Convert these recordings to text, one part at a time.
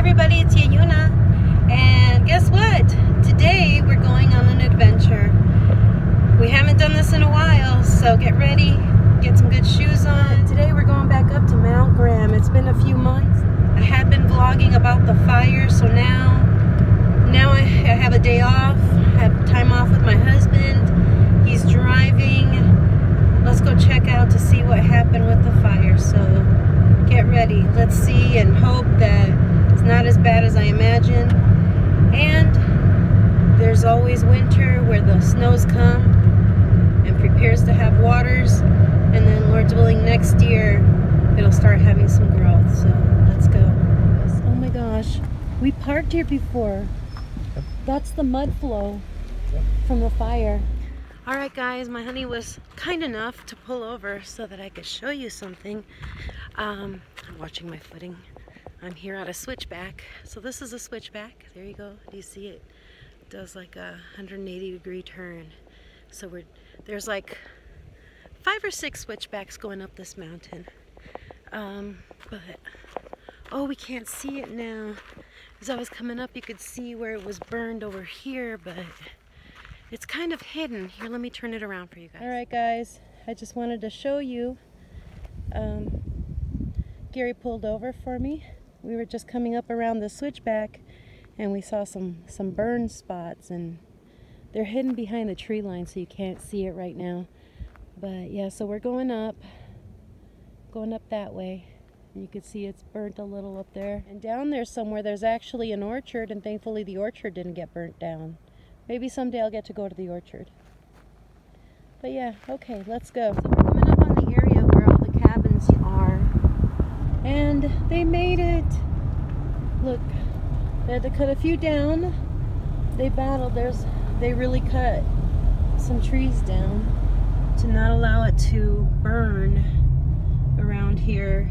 everybody, it's Yayuna, and guess what? Today we're going on an adventure. We haven't done this in a while, so get ready, get some good shoes on. Today we're going back up to Mount Graham. It's been a few months. I had been vlogging about the fire, so now I have a day off. I have time off with my husband. He's driving. Let's go check out to see what happened with the fire. So get ready. Let's see and hope that it's not as bad as I imagined. And there's always winter where the snows come and prepares to have waters. And then, Lord's willing, next year it'll start having some growth. So let's go. Oh my gosh, we parked here before. That's the mud flow from the fire. Alright guys, my honey was kind enough to pull over so that I could show you something. I'm watching my footing. I'm here at a switchback. So this is a switchback. There you go. Do you see it? It does like a 180-degree turn. So there's like 5 or 6 switchbacks going up this mountain. Oh, we can't see it now. As I was coming up, you could see where it was burned over here, but it's kind of hidden. Here, let me turn it around for you guys. All right, guys, I just wanted to show you. Gary pulled over for me. We were just coming up around the switchback, and we saw some burn spots, and they're hidden behind the tree line, so you can't see it right now. But yeah, so we're going up that way. You can see it's burnt a little up there. And down there somewhere, there's actually an orchard, and thankfully the orchard didn't get burnt down. Maybe someday I'll get to go to the orchard. But yeah, okay, let's go. So we're coming up on the area where all the cabins are. And they made it. Look, they had to cut a few down. They battled. They really cut some trees down to not allow it to burn around here.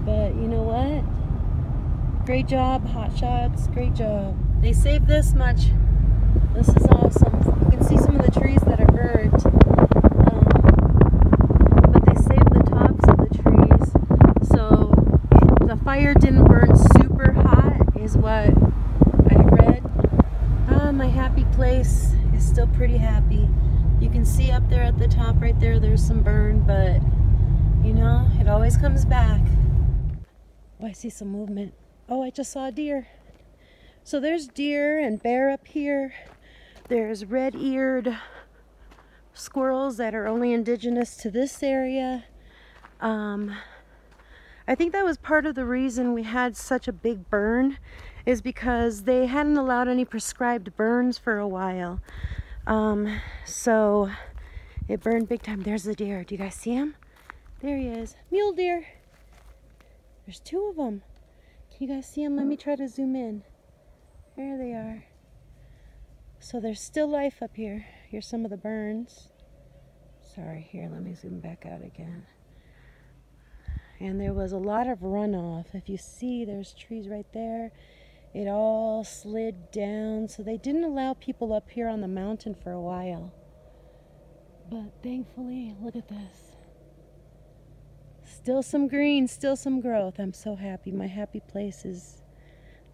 But you know what? Great job, Hot Shots. Great job. They saved this much. This is awesome. You can see some of the trees that are burnt. But they saved the tops of the trees. So the fire didn't burn super hot, is what I read. My happy place is still pretty happy. You can see up there at the top right there, there's some burn, but you know, it always comes back. Oh, I see some movement. Oh, I just saw a deer. So there's deer and bear up here. There's red-eared squirrels that are only indigenous to this area. I think that was part of the reason we had such a big burn, is because they hadn't allowed any prescribed burns for a while. So it burned big time. There's the deer. Do you guys see him? There he is. Mule deer. There's 2 of them. Can you guys see them? Let me try to zoom in. There they are. So there's still life up here. Here's some of the burns. Sorry, here, let me zoom back out again. And there was a lot of runoff. If you see, there's trees right there. It all slid down. So they didn't allow people up here on the mountain for a while. But thankfully, look at this. Still some green, still some growth. I'm so happy. My happy place is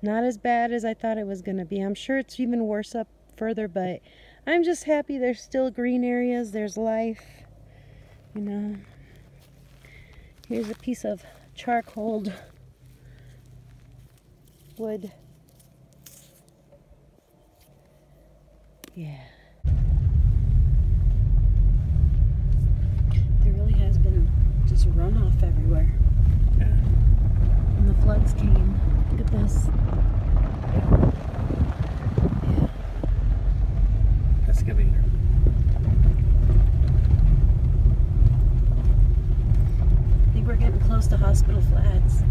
not as bad as I thought it was going to be. I'm sure it's even worse up further, but I'm just happy there's still green areas. There's life, you know. Here's a piece of charcoal wood. Yeah. There really has been just runoff everywhere. Yeah. And the floods came. Look at this. Yeah. Excavator. I think we're getting close to Hospital Flats.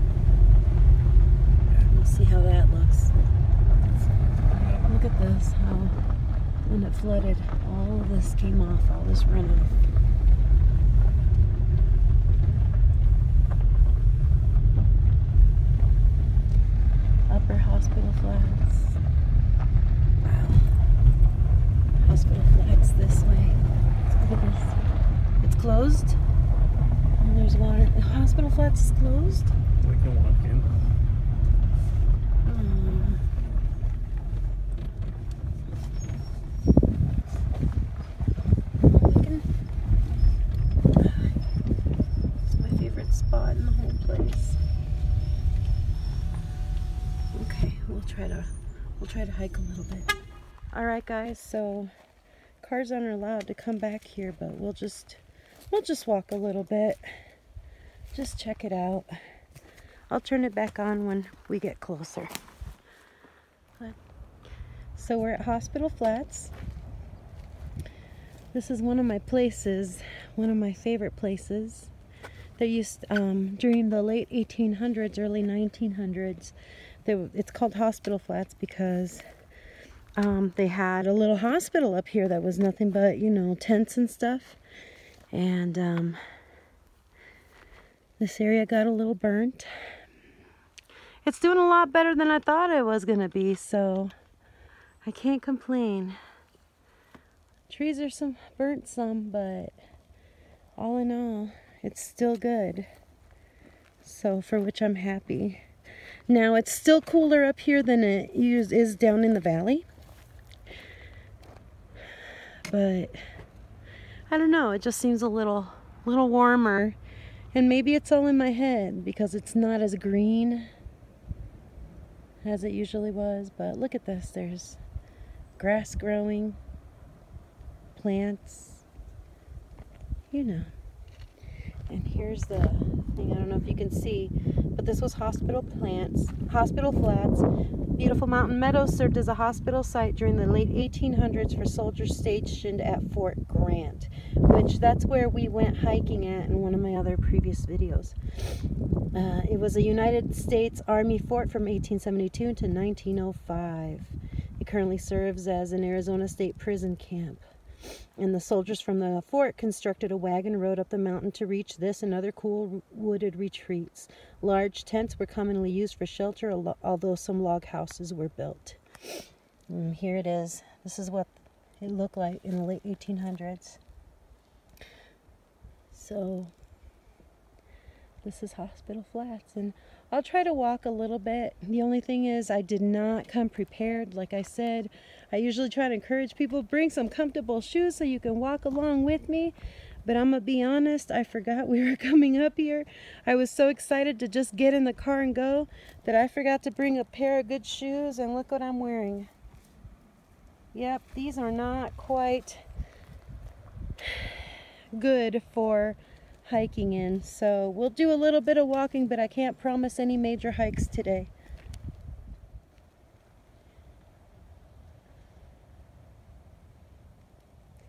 Yeah. We'll see how that looks. Look at this, how when it flooded, all of this came off, all this runoff. Upper Hospital Flats. Wow. Hospital Flats this way. Look at this. It's closed. And there's water. The Hospital Flats is closed. We can walk in. we'll try to hike a little bit. All right, guys. So cars aren't allowed to come back here, but we'll just walk a little bit. Just check it out. I'll turn it back on when we get closer. So we're at Hospital Flats. This is one of my places, one of my favorite places. They used, during the late 1800s, early 1900s, it's called Hospital Flats because they had a little hospital up here that was nothing but, you know, tents and stuff. And this area got a little burnt. It's doing a lot better than I thought it was going to be, so I can't complain. Trees are burnt some, but all in all, it's still good. So for which I'm happy. Now it's still cooler up here than it is down in the valley. But I don't know, it just seems a little warmer. And maybe it's all in my head because it's not as green as it usually was. But look at this, there's grass growing, plants, you know. And here's the thing, I don't know if you can see, but this was Hospital Flats. Beautiful Mountain Meadows served as a hospital site during the late 1800s for soldiers stationed at Fort Grant, which that's where we went hiking at in one of my other previous videos. It was a United States Army fort from 1872 to 1905. It currently serves as an Arizona State prison camp. And the soldiers from the fort constructed a wagon road up the mountain to reach this and other cool wooded retreats. Large tents were commonly used for shelter, although some log houses were built. And here it is. This is what it looked like in the late 1800s. So this is Hospital Flats, and I'll try to walk a little bit. The only thing is I did not come prepared. Like I said, I usually try to encourage people, bring some comfortable shoes so you can walk along with me. But I'm gonna be honest, I forgot we were coming up here. I was so excited to just get in the car and go that I forgot to bring a pair of good shoes, and look what I'm wearing. Yep, these are not quite good for hiking in, so we'll do a little bit of walking, but I can't promise any major hikes today.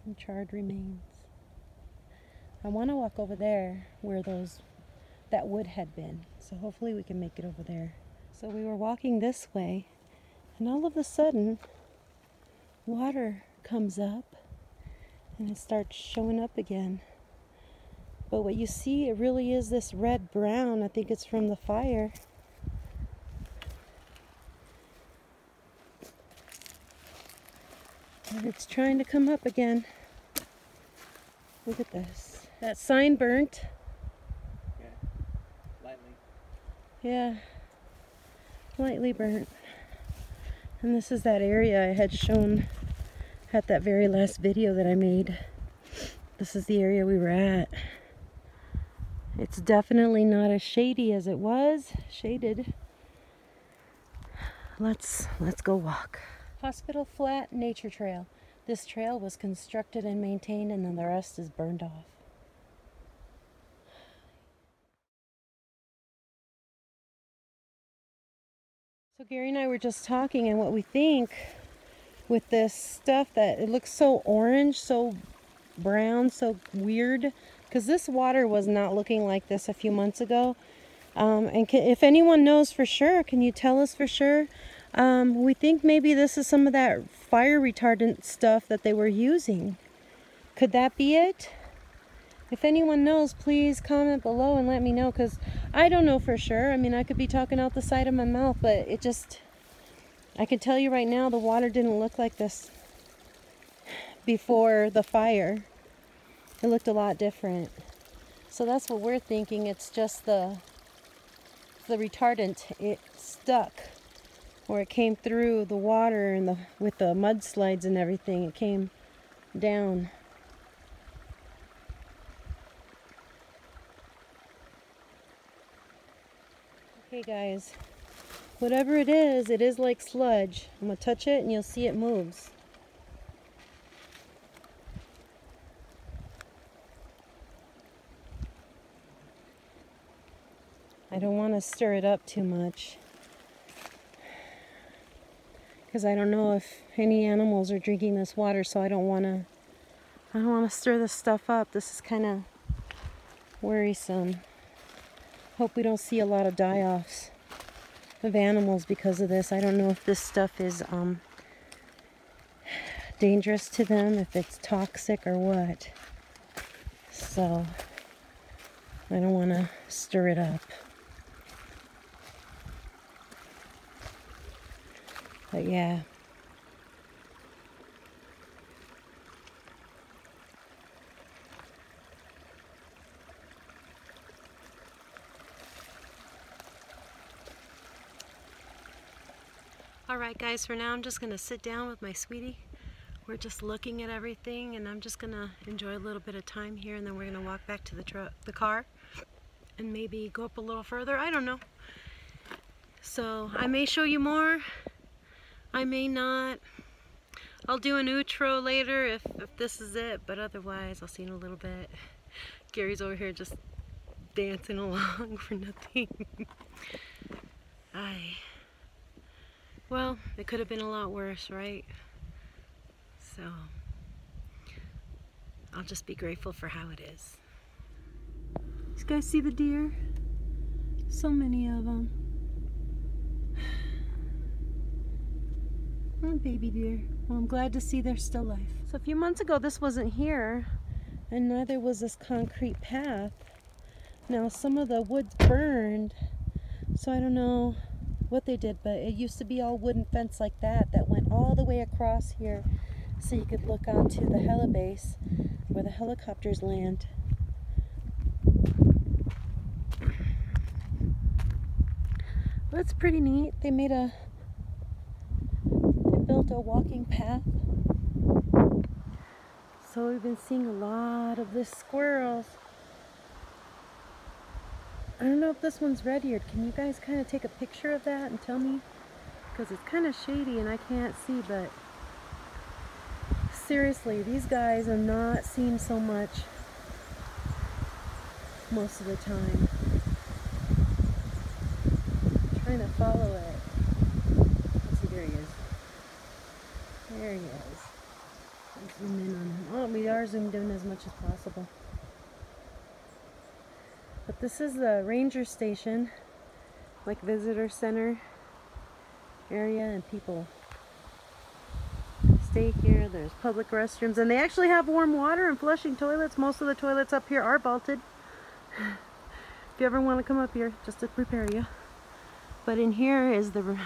Some charred remains. I want to walk over there where that wood had been, so hopefully we can make it over there. So we were walking this way, and all of a sudden water comes up and it starts showing up again. But what you see, it really is this red-brown. I think it's from the fire. And it's trying to come up again. Look at this. That sign burnt. Yeah, lightly. Yeah, lightly burnt. And this is that area I had shown at that very last video that I made. This is the area we were at. It's definitely not as shady as it was. Shaded. Let's go walk. Hospital Flat Nature Trail. This trail was constructed and maintained, and then the rest is burned off. So Gary and I were just talking, and what we think with this stuff, that it looks so orange, so brown, so weird, because this water was not looking like this a few months ago. If anyone knows for sure, can you tell us for sure? We think maybe this is some of that fire retardant stuff that they were using. Could that be it? If anyone knows, please comment below and let me know, because I don't know for sure. I mean, I could be talking out the side of my mouth, but I can tell you right now, the water didn't look like this before the fire. It looked a lot different. So that's what we're thinking. It's just the retardant. It stuck, or it came through the water and with the mudslides and everything. It came down. Okay, guys. whatever it is like sludge. I'm gonna touch it and you'll see it moves. I don't want to stir it up too much because I don't know if any animals are drinking this water, so I don't want to stir this stuff up. This is kind of worrisome. Hope we don't see a lot of die-offs of animals because of this. I don't know if this stuff is dangerous to them, if it's toxic or what. So I don't want to stir it up. But yeah. Alright guys, for now I'm just going to sit down with my sweetie. We're just looking at everything and I'm just going to enjoy a little bit of time here, and then we're going to walk back to the car and maybe go up a little further. I don't know. So I may show you more. I may not. I'll do an outro later if this is it, but otherwise I'll see you in a little bit. Gary's over here just dancing along for nothing. Well, it could have been a lot worse, right? So I'll just be grateful for how it is. You guys see the deer? So many of them. Oh, baby deer. Well, I'm glad to see they're still alive. So a few months ago this wasn't here, and neither was this concrete path. Now some of the wood's burned, so I don't know what they did, but it used to be all wooden fence like that went all the way across here so you could look onto the helibase where the helicopters land. Well, it's pretty neat. They built a walking path. So we've been seeing a lot of this squirrels. I don't know if this one's red-eared. Can you guys kind of take a picture of that and tell me? Because it's kind of shady and I can't see, but seriously, these guys are not seen so much most of the time. I'm trying to follow it. Let's see, there he is. There he is. Let's zoom in on him. Oh, we are zoomed in as much as possible. But this is the ranger station, like visitor center area, and people stay here. There's public restrooms, and they actually have warm water and flushing toilets. Most of the toilets up here are vaulted. If you ever want to come up here, just to prepare you. But in here is the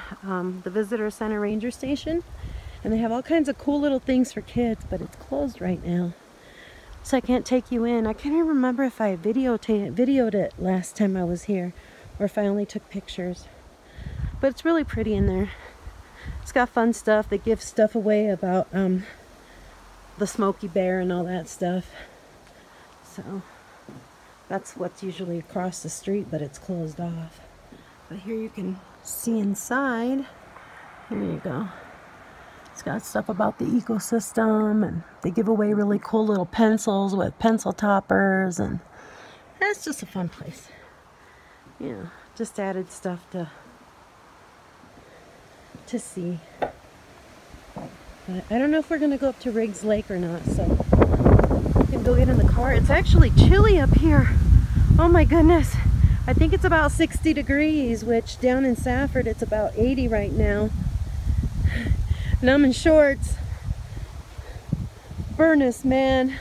visitor center ranger station, and they have all kinds of cool little things for kids, but it's closed right now. So I can't take you in. I can't even remember if I videoed it last time I was here, or if I only took pictures. But it's really pretty in there. It's got fun stuff. They give stuff away about the Smokey Bear and all that stuff. So that's what's usually across the street, but it's closed off. But here you can see inside. Here you go. It's got stuff about the ecosystem, and they give away really cool little pencils with pencil toppers, and that's just a fun place. You know, just added stuff to see. But I don't know if we're gonna go up to Riggs Lake or not, so we can go get in the car. It's actually chilly up here. Oh my goodness. I think it's about 60 degrees, which down in Safford it's about 80 right now. And I'm in shorts. Furnace, man.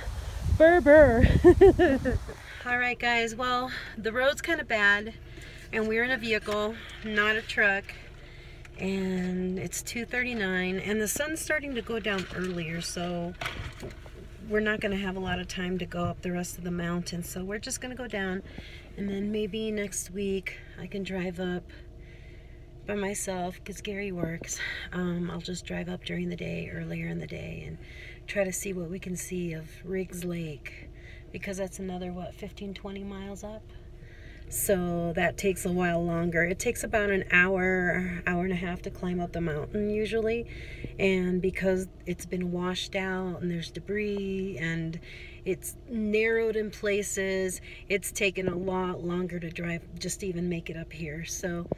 Burr. Alright guys, well, the road's kind of bad, and we're in a vehicle, not a truck, and it's 2:39, and the sun's starting to go down earlier, so we're not going to have a lot of time to go up the rest of the mountain, so we're just going to go down, and then maybe next week I can drive up by myself because Gary works. I'll just drive up during the day, earlier in the day, and try to see what we can see of Riggs Lake, because that's another, what, 15-20 miles up? so that takes a while longer. It takes about an hour, hour and a half to climb up the mountain usually, and because it's been washed out and there's debris and it's narrowed in places, it's taken a lot longer to drive just to even make it up here. So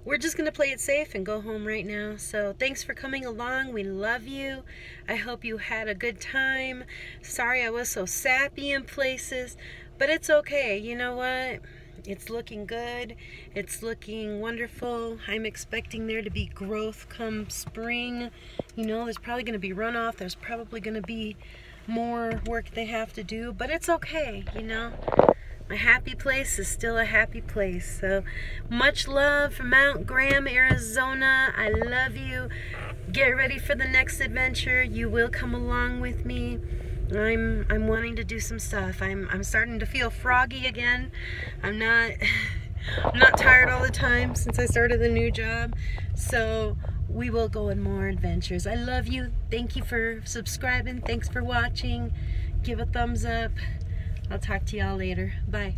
we're just gonna play it safe and go home right now. So thanks for coming along. We love you. I hope you had a good time. Sorry I was so sappy in places, but it's okay. You know what? It's looking good. It's looking wonderful. I'm expecting there to be growth come spring. You know, there's probably gonna be runoff. There's probably gonna be more work they have to do, but it's okay, you know. My happy place is still a happy place. So much love from Mount Graham, Arizona. I love you. Get ready for the next adventure. You will come along with me. I'm wanting to do some stuff. I'm starting to feel froggy again. I'm not tired all the time since I started the new job. So we will go on more adventures. I love you. Thank you for subscribing. Thanks for watching. Give a thumbs up. I'll talk to y'all later. Bye.